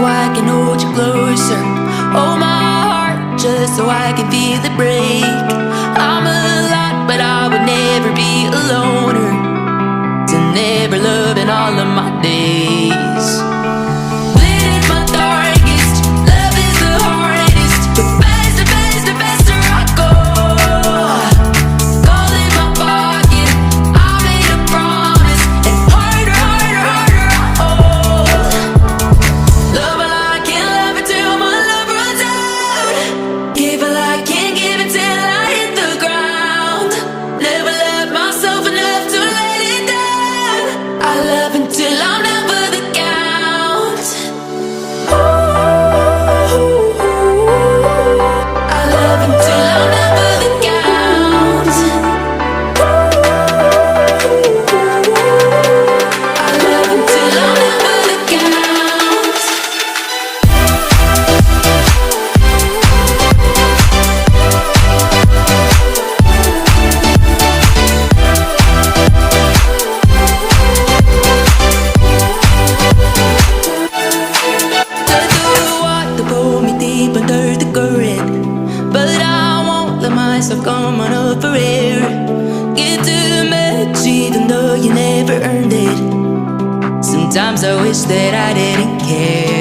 I can hold you closer. Hold my heart just so I can feel it break. I'm a lot, but I would never be a loner. To never love in all of my days. Lit is my darkest, love is the hardest. The faster, faster, faster I go. Gold in my pocket, I made a promise. And harder, harder, harder I hold. Love while I can't love it till my love runs out. Give while I can't give it till I hit the ground. Never love myself enough to let it down. I love until I'm down for the count. Ooh, I love until I'm down for the count. I love until I'm down for the count. To pull me deep under the current, but I won't let myself come on up for air. Give too much even though you never earned it. Sometimes I wish that I didn't care.